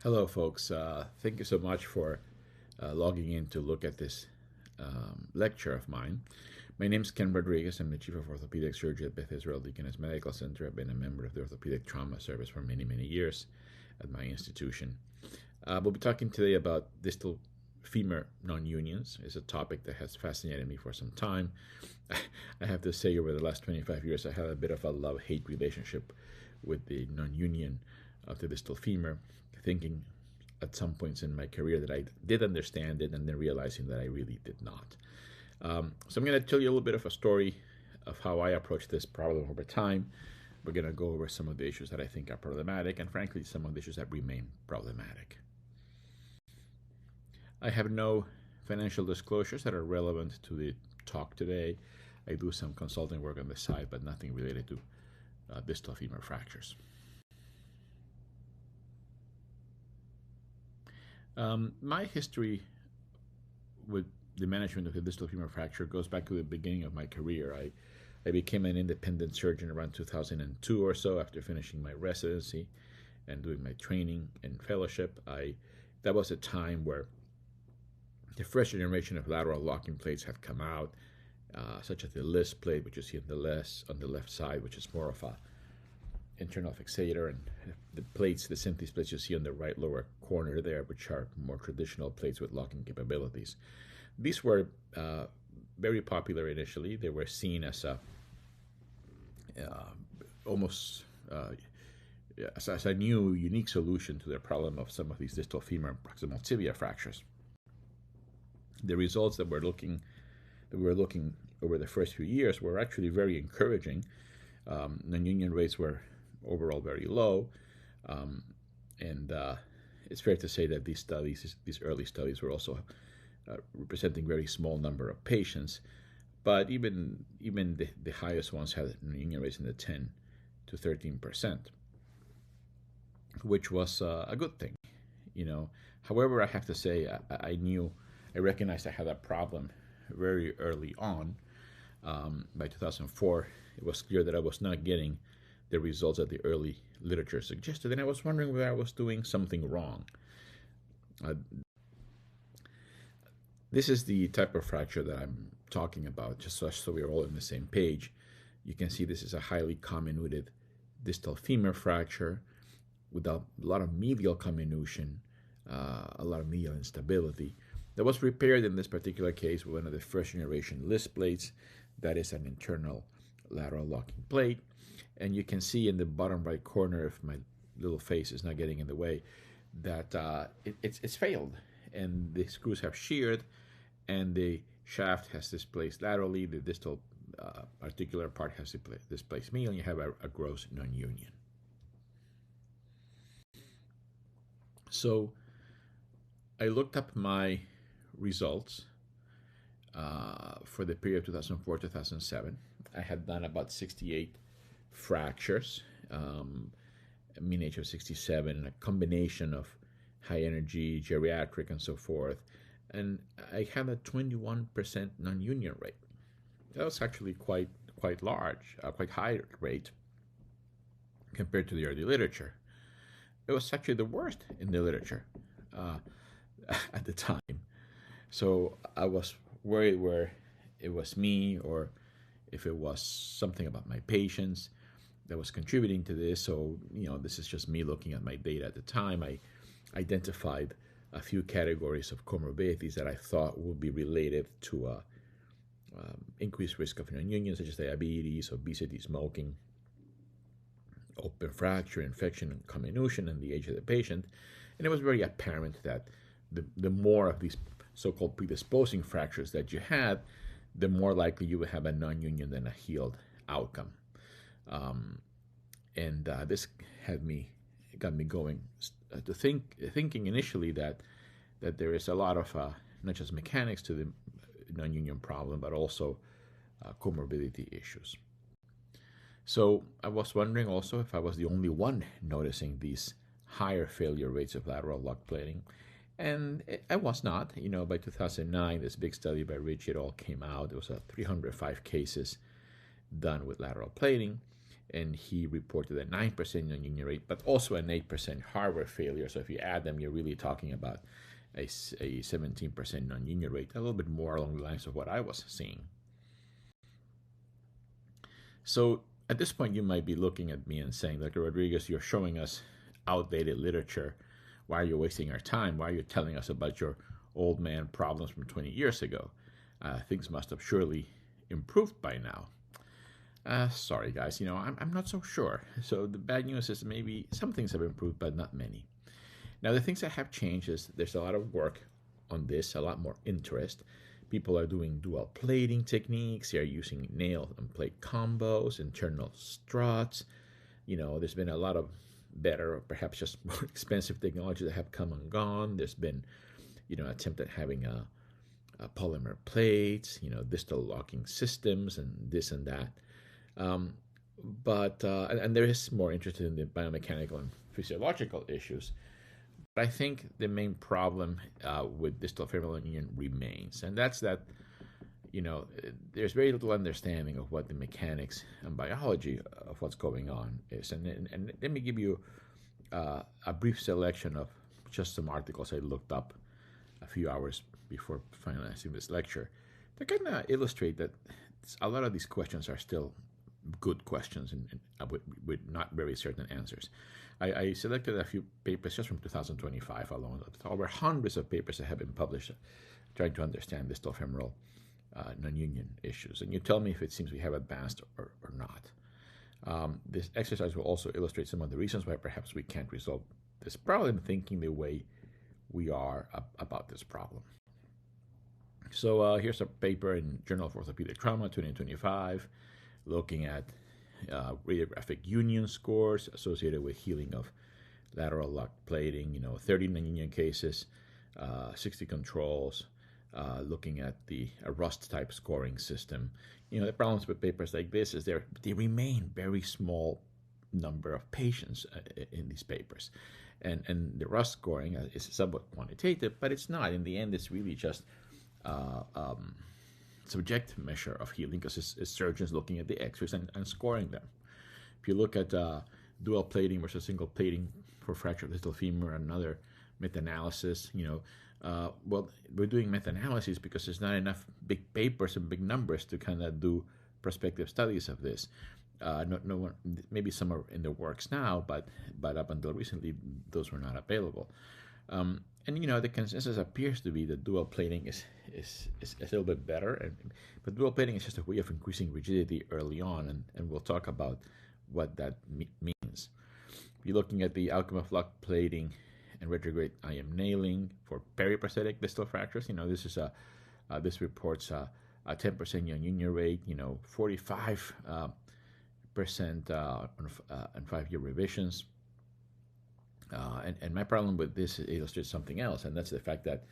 Hello, folks. Thank you so much for logging in to look at this lecture of mine. My name is Ken Rodriguez. I'm the Chief of Orthopedic Surgery at Beth Israel Deaconess Medical Center. I've been a member of the Orthopedic Trauma Service for many, many years at my institution. We'll be talking today about distal femur non-unions. It's a topic that has fascinated me for some time. I have to say, over the last 25 years, I had a bit of a love-hate relationship with the non-union of the distal femur, thinking at some points in my career that I did understand it, and then realizing that I really did not. So I'm going to tell you a little bit of a story of how I approach this problem over time. We're going to go over some of the issues that I think are problematic, and frankly, some of the issues that remain problematic. I have no financial disclosures that are relevant to the talk today. I do some consulting work on the side, but nothing related to distal femur fractures. My history with the management of the distal femur fracture goes back to the beginning of my career. I became an independent surgeon around 2002 or so after finishing my residency and doing my training and fellowship. That was a time where the fresh generation of lateral locking plates had come out, such as the LIS plate, which you see on the left side, which is more of a internal fixator, and the plates, the Synthes plates you see on the right lower corner there, which are more traditional plates with locking capabilities. These were very popular initially. They were seen as almost as a new, unique solution to the problem of some of these distal femur and proximal tibia fractures. The results that we're looking over the first few years were actually very encouraging. Non-union rates were overall very low, and it's fair to say that these early studies were also representing very small number of patients, but even the highest ones had non-union rates in the 10 to 13%, which was a good thing, However, I have to say I recognized I had a problem very early on. By 2004, it was clear that I was not getting the results that the early literature suggested, and I was wondering whether I was doing something wrong. This is the type of fracture that I'm talking about, just so we're all on the same page. You can see this is a highly comminuted distal femur fracture with a lot of medial comminution, a lot of medial instability. That was repaired in this particular case with one of the first generation LIS plates. That is an internal lateral locking plate. And you can see in the bottom right corner, if my little face is not getting in the way, that it's failed. And the screws have sheared, and the shaft has displaced laterally. The distal articular part has displaced medially, and you have a gross non-union. So I looked up my results for the period 2004-2007. I had done about 68 fractures, a mean age of 67, and a combination of high energy, geriatric, and so forth. And I had a 21% non-union rate. That was actually quite large, quite high rate compared to the early literature. It was actually the worst in the literature at the time. So I was worried where it was me or if it was something about my patients that was contributing to this. So, this is just me looking at my data at the time. I identified a few categories of comorbidities that I thought would be related to increased risk of non-union, such as diabetes, obesity, smoking, open fracture, infection, and comminution, and the age of the patient. And it was very apparent that the more of these so-called predisposing fractures that you had, the more likely you would have a non-union than a healed outcome. This got me going to thinking initially that there is a lot of not just mechanics to the non-union problem, but also comorbidity issues. So I was wondering also if I was the only one noticing these higher failure rates of lateral lock plating. And I was not. By 2009, this big study by Rich et al. Came out. There was 305 cases done with lateral plating. and he reported a 9% non-union rate, but also an 8% hardware failure. So if you add them, you're really talking about a 17% non-union rate, a little bit more along the lines of what I was seeing. So at this point, you might be looking at me and saying, Dr. Rodriguez, you're showing us outdated literature. Why are you wasting our time? Why are you telling us about your old man problems from 20 years ago? Things must have surely improved by now. Sorry, guys, I'm not so sure. So the bad news is maybe some things have improved, but not many. Now, the things that have changed is there's a lot of work on this, a lot more interest. People are doing dual plating techniques. They're using nail and plate combos, internal struts. There's been a lot of better, or perhaps just more expensive technology that have come and gone. There's been, attempt at having a polymer plates, distal locking systems, and this and that. But there is more interest in the biomechanical and physiological issues. But I think the main problem with distal femur non-union remains, and that's that there's very little understanding of what the mechanics and biology of what's going on is. And let me give you a brief selection of just some articles I looked up a few hours before finalizing this lecture. They kind of illustrate that a lot of these questions are still good questions and with not very certain answers. I selected a few papers just from 2025 alone, over hundreds of papers that have been published trying to understand distal femoral non-union issues. And you tell me if it seems we have advanced or not. This exercise will also illustrate some of the reasons why perhaps we can't resolve this problem thinking the way we are about this problem. So here's a paper in Journal of Orthopedic Trauma 2025 looking at radiographic union scores associated with healing of lateral lock plating, 30 non-union cases, 60 controls, looking at the Rust type scoring system. The problems with papers like this is they remain very small number of patients in these papers. And the Rust scoring is somewhat quantitative, but it's not. In the end, it's really just subjective measure of healing because it's surgeons looking at the x-rays and scoring them. If you look at dual plating versus single plating for fracture of distal femur, another meta-analysis, well, we're doing meta-analyses because there's not enough big papers and big numbers to kind of do prospective studies of this. No one, maybe some are in the works now, but up until recently, those were not available. And the consensus appears to be that dual plating is a little bit better, but dual plating is just a way of increasing rigidity early on, and we'll talk about what that means. You're looking at the outcome of lock plating and retrograde IM nailing for periprosthetic distal fractures. This reports a 10% non-union rate, 45% on 5-year revisions. And my problem with this illustrates something else, and that's the fact that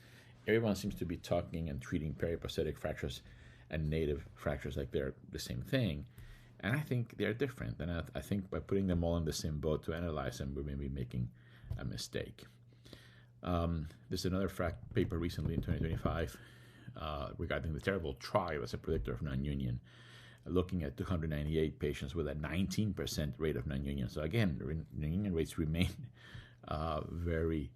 everyone seems to be talking and treating periprosthetic fractures and native fractures like they're the same thing. And I think they're different. And I think by putting them all in the same boat to analyze them, we may be making a mistake. There's another paper recently in 2025 regarding the terrible trial as a predictor of non-union, looking at 298 patients with a 19% rate of non-union. So again, non-union rates remain very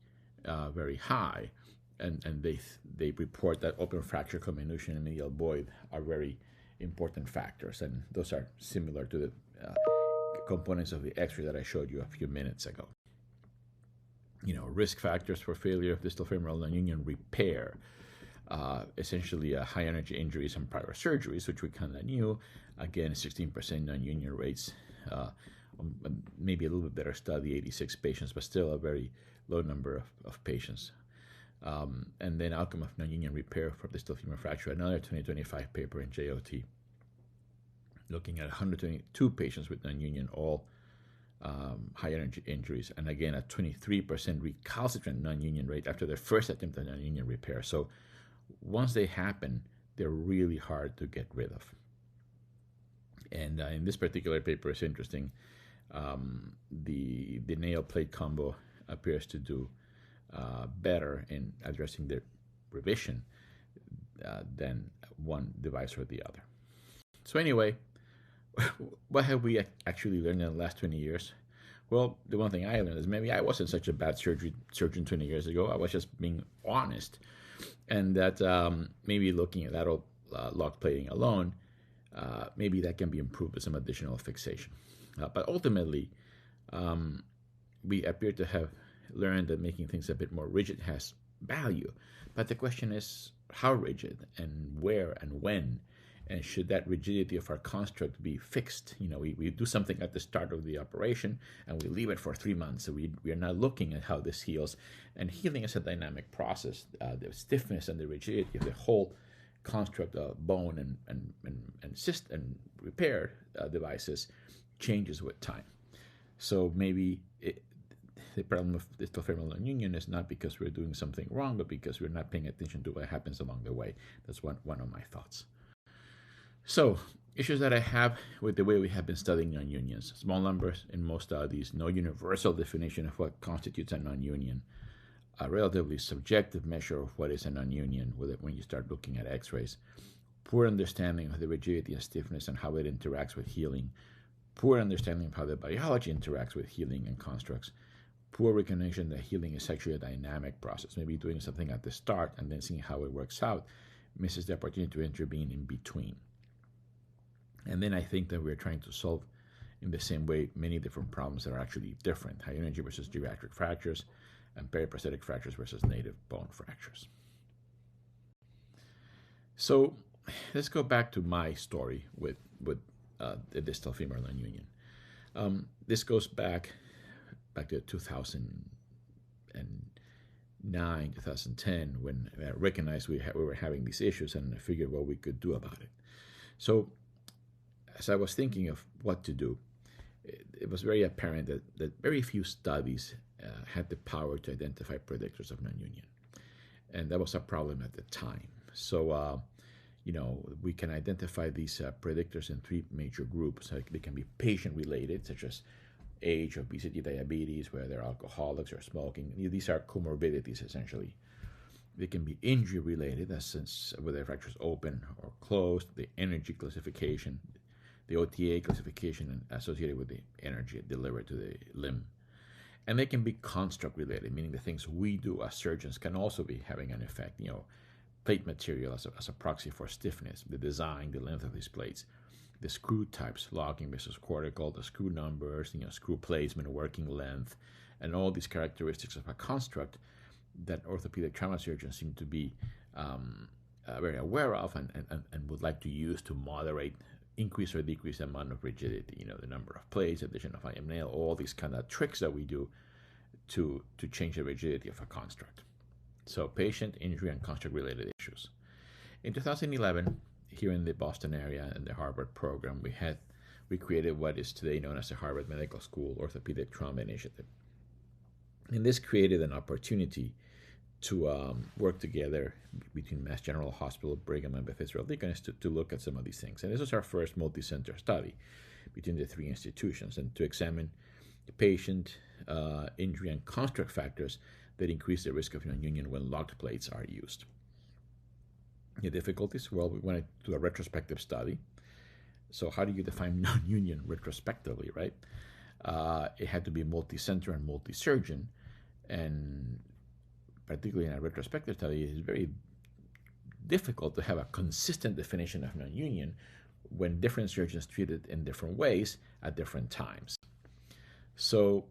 high, and they report that open fracture comminution and medial void are very important factors, and those are similar to the components of the X-ray that I showed you a few minutes ago. Risk factors for failure of distal femoral non-union repair, essentially high energy injuries and prior surgeries, which we kind of knew. Again, 16% non-union rates, maybe a little bit better study, 86 patients, but still a very low number of patients. And then outcome of non-union repair for distal femur fracture, another 2025 paper in JOT, looking at 122 patients with non-union, all high energy injuries, and again a 23% recalcitrant non-union rate after their first attempt at non-union repair. So once they happen, they're really hard to get rid of. And in this particular paper, it's interesting. The nail plate combo appears to do better in addressing the revision than one device or the other. So anyway, what have we actually learned in the last 20 years? Well, the one thing I learned is maybe I wasn't such a bad surgeon 20 years ago. I was just being honest. And that maybe looking at lateral lock plating alone, maybe that can be improved with some additional fixation. But ultimately, we appear to have learned that making things a bit more rigid has value. But the question is how rigid and where and when, and should that rigidity of our construct be fixed? We do something at the start of the operation and we leave it for 3 months. So we are not looking at how this heals. And healing is a dynamic process. The stiffness and the rigidity of the whole construct of bone and repair devices changes with time. So maybe the problem of distal femoral non-union is not because we're doing something wrong, but because we're not paying attention to what happens along the way. That's one of my thoughts. So, issues that I have with the way we have been studying non-unions. Small numbers in most studies, no universal definition of what constitutes a non-union, a relatively subjective measure of what is a non-union when you start looking at x-rays, poor understanding of the rigidity and stiffness and how it interacts with healing, poor understanding of how the biology interacts with healing and constructs, poor recognition that healing is actually a dynamic process, maybe doing something at the start and then seeing how it works out, misses the opportunity to intervene in between. And then I think that we're trying to solve in the same way many different problems that are actually different, high energy versus geriatric fractures and periprosthetic fractures versus native bone fractures. So let's go back to my story with the distal femur non-union. This goes back to 2009, 2010, when I recognized we were having these issues and I figured what we could do about it. So as I was thinking of what to do, it was very apparent that very few studies had the power to identify predictors of non-union. And that was a problem at the time. So, we can identify these predictors in 3 major groups. They can be patient-related, such as age, obesity, diabetes, whether they're alcoholics or smoking. These are comorbidities, essentially. They can be injury-related, since whether the fracture is open or closed, the energy classification, the OTA classification associated with the energy delivered to the limb. And they can be construct-related, meaning the things we do as surgeons can also be having an effect. Plate material as a proxy for stiffness, the design, the length of these plates, the screw types, locking versus cortical, the screw numbers, screw placement, working length, and all these characteristics of a construct that orthopedic trauma surgeons seem to be very aware of and would like to use to moderate, increase or decrease the amount of rigidity, the number of plates, addition of IM nail, all these kind of tricks that we do to change the rigidity of a construct. So patient, injury, and construct-related issues. In 2011, here in the Boston area in the Harvard program, we created what is today known as the Harvard Medical School Orthopedic Trauma Initiative. And this created an opportunity to work together between Mass General Hospital, Brigham, and Bethesda Deaconess to look at some of these things. And this was our first multi-center study between the 3 institutions, and to examine the patient, injury, and construct factors that increase the risk of non-union when locked plates are used. The difficulties? Well, we wanted to do a retrospective study. So how do you define non-union retrospectively, right? It had to be multi-center and multi-surgeon, and particularly in a retrospective study, it is very difficult to have a consistent definition of non-union when different surgeons treat it in different ways at different times. So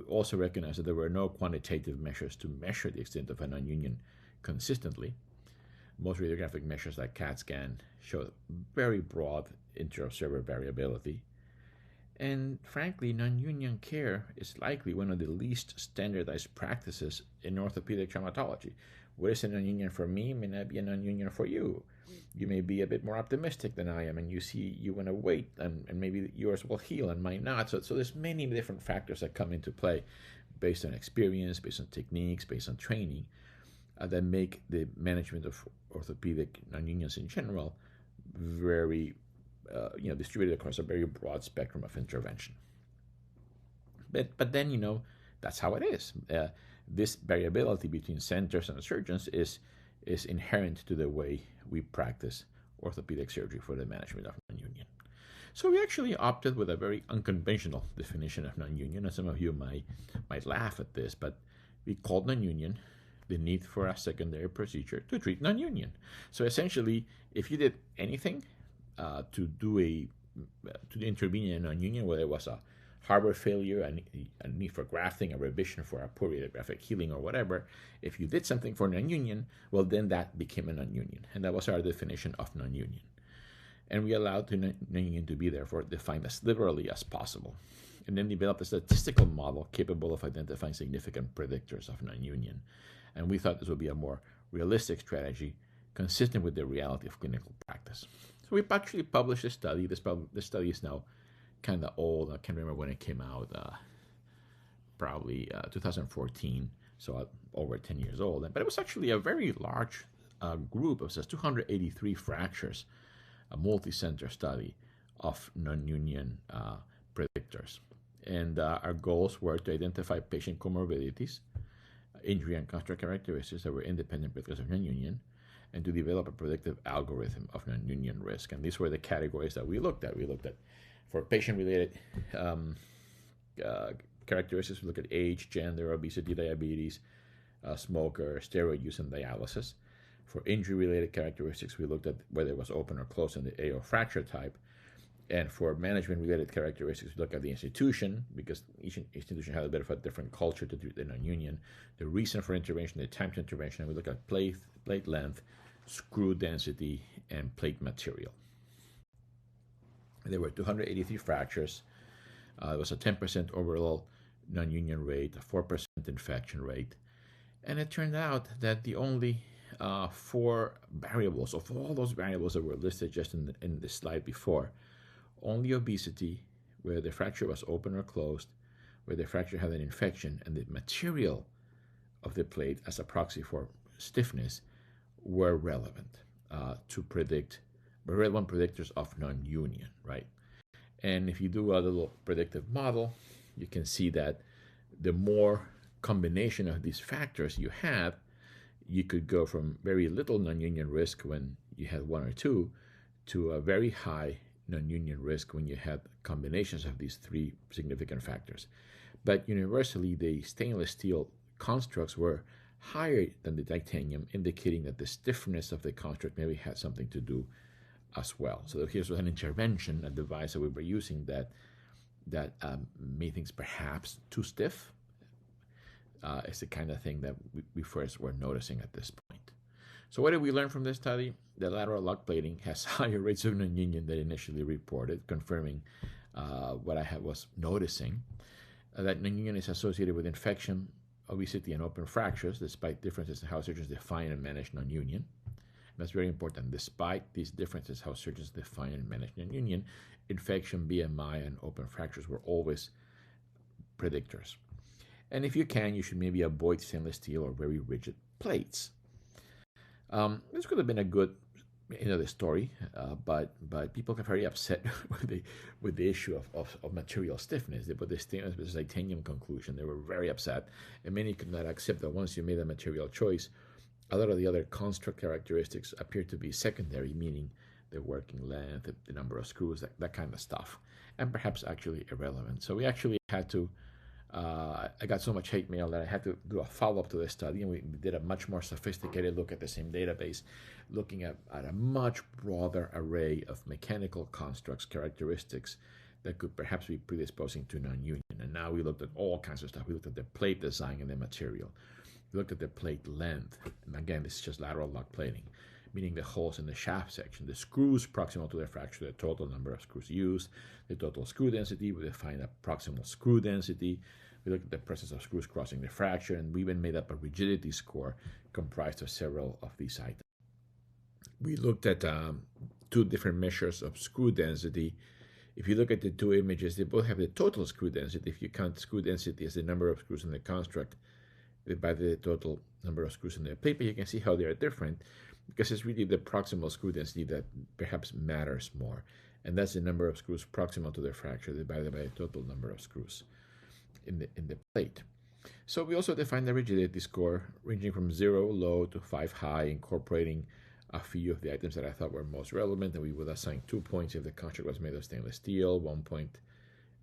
also recognize that there were no quantitative measures to measure the extent of a non-union consistently. Most radiographic measures like CAT scan show very broad inter-observer variability. And frankly, non-union care is likely one of the least standardized practices in orthopedic traumatology. What is a non-union for me may not be a non-union for you. You may be a bit more optimistic than I am, and you want to wait, and maybe yours will heal and mine not. So there's many different factors that come into play based on experience, based on techniques, based on training, that make the management of orthopedic non-unions in general very distributed across a very broad spectrum of intervention. But then, that's how it is. This variability between centers and surgeons is inherent to the way we practice orthopedic surgery for the management of non-union. So we actually opted with a very unconventional definition of non-union, and some of you might laugh at this, but we called non-union the need for a secondary procedure to treat non-union. So essentially, if you did anything to intervene in a non-union, whether it was a harbor failure, a need for grafting, a revision for a poor radiographic healing, or whatever, if you did something for non-union, well, then that became a non-union, and that was our definition of non-union. And we allowed the non-union to be therefore defined as liberally as possible, and then developed a statistical model capable of identifying significant predictors of non-union. And we thought this would be a more realistic strategy consistent with the reality of clinical practice. So we actually published this study. This study is now kind of old. I can't remember when it came out, probably 2014, so over 10 years old. But it was actually a very large group of 283 fractures, a multi-center study of non-union predictors. And our goals were to identify patient comorbidities, injury and construct characteristics that were independent predictors of non-union, and to develop a predictive algorithm of non-union risk. And these were the categories that we looked at. We looked at, for patient-related characteristics, we looked at age, gender, obesity, diabetes, smoker, steroid use, and dialysis. For injury-related characteristics, we looked at whether it was open or closed in the AO fracture type. And for management-related characteristics, we look at the institution, because each institution had a bit of a different culture to treat the non-union, the reason for intervention, the time to intervention, and we look at plate length, screw density, and plate material. There were 283 fractures. There was a 10% overall non-union rate, a 4% infection rate. And it turned out that the only 4 variables, of all those variables that were listed just in the slide before, only obesity, where the fracture was open or closed, where the fracture had an infection, and the material of the plate as a proxy for stiffness were relevant to predict, relevant predictors of non-union, right? And if you do a little predictive model, you can see that the more combination of these factors you have, you could go from very little non-union risk when you had 1 or 2 to a very high non-union risk when you had combinations of these 3 significant factors. But universally, the stainless steel constructs were higher than the titanium, indicating that the stiffness of the construct maybe had something to do as well. So here's an intervention, a device that we were using that made things perhaps too stiff. It's the kind of thing that we first were noticing at this point. So what did we learn from this study? The lateral lug plating has higher rates of non-union than initially reported, confirming what I was noticing, that non-union is associated with infection, obesity, and open fractures, despite differences in how surgeons define and manage non-union. That's very important. Despite these differences, how surgeons define and manage non-union, infection, BMI, and open fractures were always predictors. And if you can, you should maybe avoid stainless steel or very rigid plates. This could have been a good the story, but people got very upset with the issue of material stiffness. They put the stainless versus titanium conclusion. They were very upset, and many could not accept that once you made a material choice, a lot of the other construct characteristics appear to be secondary, meaning the working length, the number of screws, that kind of stuff, and perhaps actually irrelevant. So we actually had to, I got so much hate mail that I had to do a follow-up to this study, and we did a much more sophisticated look at the same database, looking at a much broader array of mechanical constructs, characteristics that could perhaps be predisposing to non-union. And now we looked at all kinds of stuff. We looked at the plate design and the material. We looked at the plate length. And again, this is just lateral lug plating, meaning the holes in the shaft section, the screws proximal to the fracture, the total number of screws used, the total screw density. We defined a proximal screw density. We looked at the presence of screws crossing the fracture, and we even made up a rigidity score comprised of several of these items. We looked at 2 different measures of screw density. If you look at the 2 images, they both have the total screw density. If you count screw density as the number of screws in the construct by the total number of screws in the plate, but you can see how they are different, because it's really the proximal screw density that perhaps matters more. And that's the number of screws proximal to the fracture divided by the total number of screws in the plate. So we also defined the rigidity score ranging from 0, low, to 5, high, incorporating a few of the items that I thought were most relevant, and we would assign 2 points if the construct was made of stainless steel, 1 point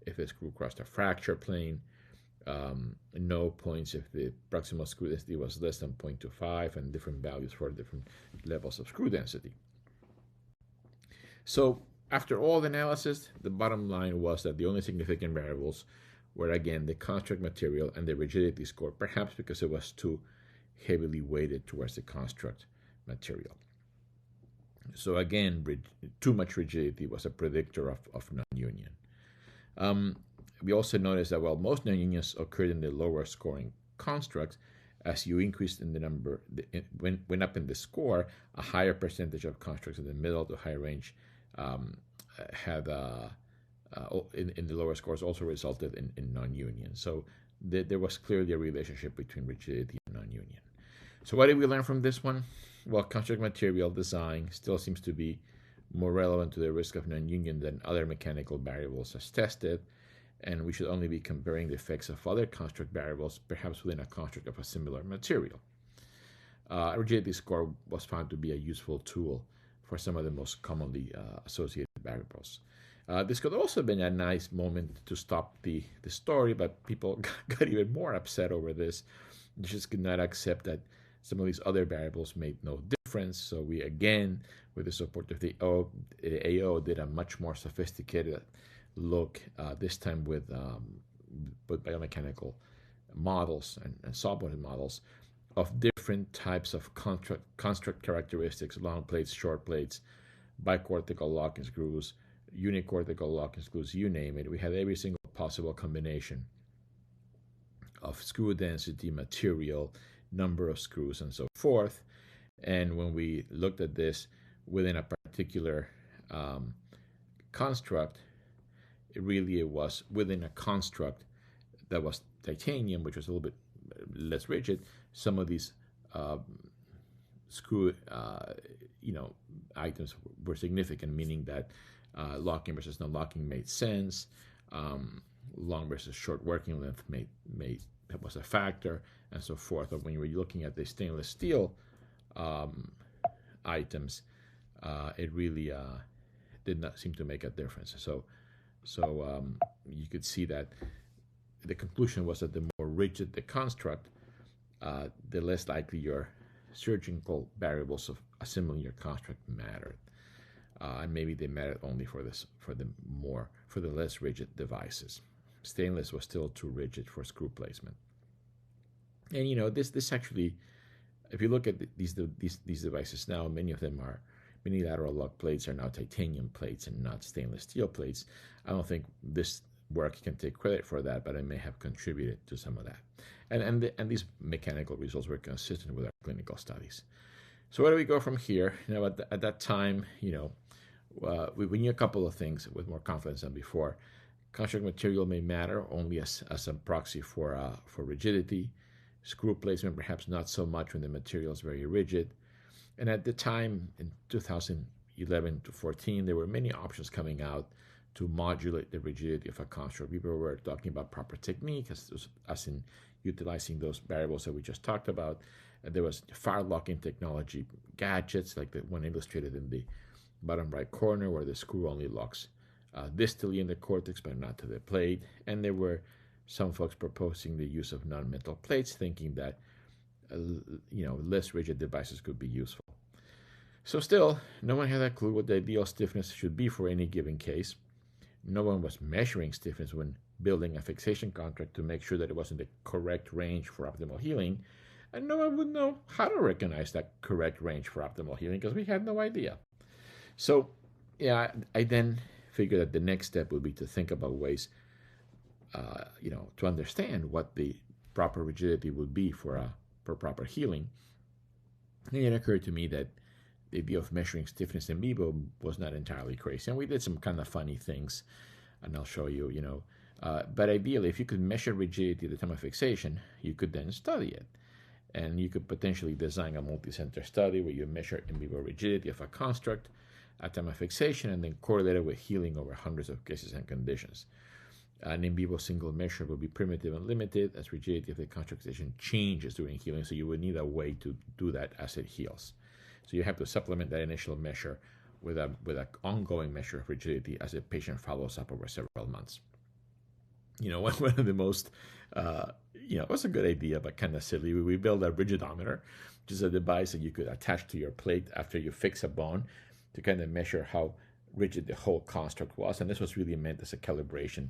if the screw crossed a fracture plane, no points if the proximal screw density was less than 0.25, and different values for different levels of screw density. So after all the analysis, the bottom line was that the only significant variables were, again, the construct material and the rigidity score, perhaps because it was too heavily weighted towards the construct material. So again, too much rigidity was a predictor of non-union. We also noticed that while most non-unions occurred in the lower scoring constructs, as you increased in the number, went up in the score, a higher percentage of constructs in the middle to high range had in the lower scores also resulted in non-union. So there was clearly a relationship between rigidity and non-union. So what did we learn from this one? Well, construct material design still seems to be more relevant to the risk of non-union than other mechanical variables as tested, and we should only be comparing the effects of other construct variables, perhaps within a construct of a similar material. Rigidity score was found to be a useful tool for some of the most commonly associated variables. This could also have been a nice moment to stop the story, but people got even more upset over this. They just could not accept that some of these other variables made no difference. So we, again, with the support of the AO, did a much more sophisticated look, this time with biomechanical models and saw-molded models of different types of construct characteristics: long plates, short plates, bicortical locking screws, unicortical locking screws, you name it. We had every single possible combination of screw density, material, number of screws, and so forth. And when we looked at this within a particular construct, it was within a construct that was titanium, which was a little bit less rigid. Some of these screw items were significant, meaning that locking versus non-locking made sense. Long versus short working length that was a factor, and so forth. But when you were looking at the stainless steel items, it really did not seem to make a difference. So you could see that the conclusion was that the more rigid the construct, the less likely your surgical variables of assembling your construct mattered, and maybe they mattered only for the less rigid devices. Stainless was still too rigid for screw placement. And this actually, if you look at these devices now, many of them are unilateral lock plates are now titanium plates and not stainless steel plates. I don't think this work can take credit for that, but it may have contributed to some of that. And these mechanical results were consistent with our clinical studies. So where do we go from here? At that time, we knew a couple of things with more confidence than before. Construct material may matter only as a proxy for rigidity. Screw placement perhaps not so much when the material is very rigid. And at the time, in 2011 to 14, there were many options coming out to modulate the rigidity of a construct. People were talking about proper technique, as in utilizing those variables that we just talked about. And there was fire locking technology gadgets, like the one illustrated in the bottom right corner, where the screw only locks distally in the cortex, but not to the plate. And there were some folks proposing the use of non-metal plates, thinking that less rigid devices could be useful. So still, no one had a clue what the ideal stiffness should be for any given case. No one was measuring stiffness when building a fixation contract to make sure that it was in the correct range for optimal healing. And no one would know how to recognize that correct range for optimal healing because we had no idea. So, I then figured that the next step would be to think about ways, to understand what the proper rigidity would be for proper healing. And it occurred to me that the idea of measuring stiffness in vivo was not entirely crazy. And we did some kind of funny things, and I'll show you, But ideally, if you could measure rigidity at the time of fixation, you could then study it. And you could potentially design a multi-center study where you measure in vivo rigidity of a construct at time of fixation and then correlate it with healing over hundreds of cases and conditions. An in vivo single measure would be primitive and limited, as rigidity of the construct fixation changes during healing, so you would need a way to do that as it heals. So you have to supplement that initial measure with an ongoing measure of rigidity as the patient follows up over several months. One of the most, it was a good idea, but kind of silly. We built a rigidometer, which is a device that you could attach to your plate after you fix a bone to kind of measure how rigid the whole construct was. And this was really meant as a calibration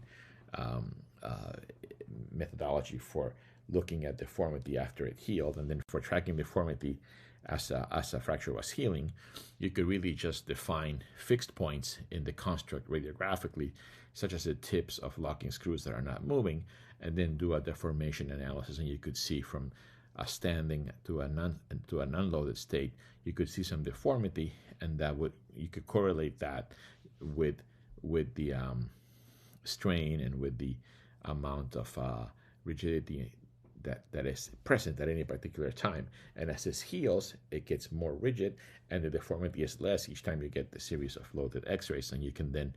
methodology for looking at deformity after it healed, and then for tracking deformity as a fracture was healing. You could really just define fixed points in the construct radiographically, such as the tips of locking screws that are not moving, and then do a deformation analysis, and you could see from a standing to an unloaded state, you could see some deformity, and you could correlate that with the strain and with the amount of rigidity that is present at any particular time. And as this heals, it gets more rigid, and the deformity is less each time you get the series of loaded x-rays, and you can then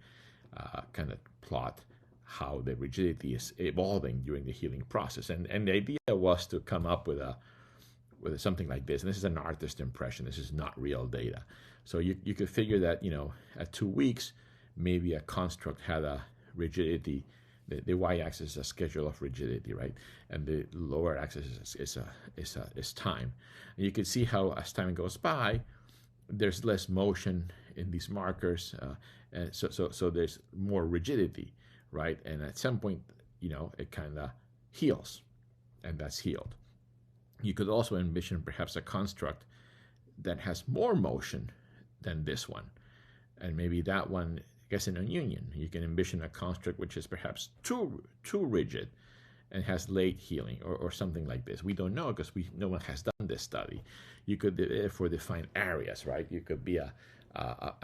kind of plot how the rigidity is evolving during the healing process. And the idea was to come up with something like this. And this is an artist impression. This is not real data. So you could figure that, at 2 weeks, maybe a construct had a rigidity. The y-axis is a schedule of rigidity, right? And the lower axis is time. And you can see how as time goes by, there's less motion in these markers, and so there's more rigidity, right? And at some point, it kind of heals, and that's healed. You could also envision perhaps a construct that has more motion than this one, and maybe that one gets a non-union. You can envision a construct which is perhaps too rigid and has late healing, or something like this. We don't know because no one has done this study. You could therefore define areas, right? You could be a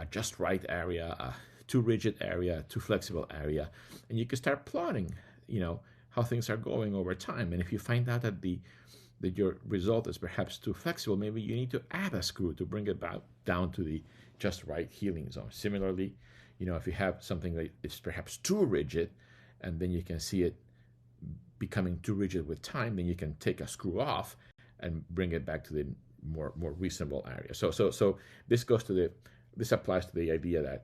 just right area, a too rigid area, too flexible area, and you could start plotting, how things are going over time. And if you find out that your result is perhaps too flexible, maybe you need to add a screw to bring it back down to the just right healing zone. Similarly, if you have something that is perhaps too rigid, and then you can see it becoming too rigid with time, then you can take a screw off and bring it back to the more reasonable area. So this applies to the idea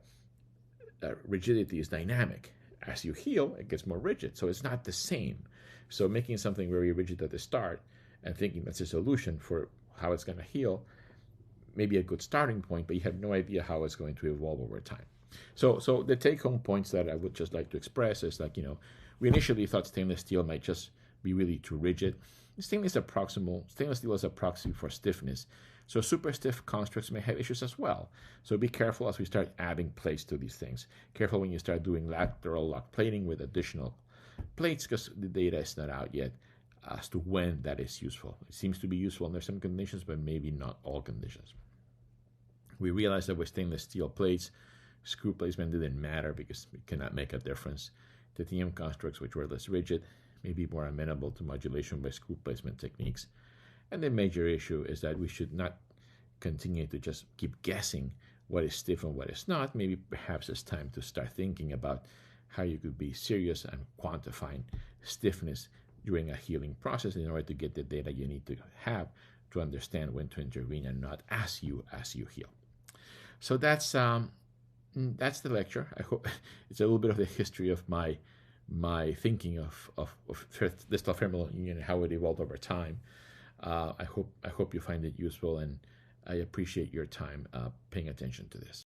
that rigidity is dynamic. As you heal, it gets more rigid. So it's not the same. So making something very rigid at the start and thinking that's a solution for how it's going to heal may be a good starting point, but you have no idea how it's going to evolve over time. So the take-home points that I would just like to express is we initially thought stainless steel might just be really too rigid. Stainless steel is a proxy for stiffness. So super stiff constructs may have issues as well. So be careful as we start adding plates to these things. Careful when you start doing lateral lock plating with additional plates, because the data is not out yet as to when that is useful. It seems to be useful under some conditions, but maybe not all conditions. We realized that with stainless steel plates, screw placement didn't matter because it cannot make a difference. Titanium constructs, which were less rigid, may be more amenable to modulation by screw placement techniques. And the major issue is that we should not continue to just keep guessing what is stiff and what is not. Maybe perhaps it's time to start thinking about how you could be serious and quantifying stiffness during a healing process in order to get the data you need to have to understand when to intervene and not as you heal. So that's the lecture. I hope it's a little bit of the history of my thinking of distal femur non-union and how it evolved over time. I hope you find it useful, and I appreciate your time paying attention to this.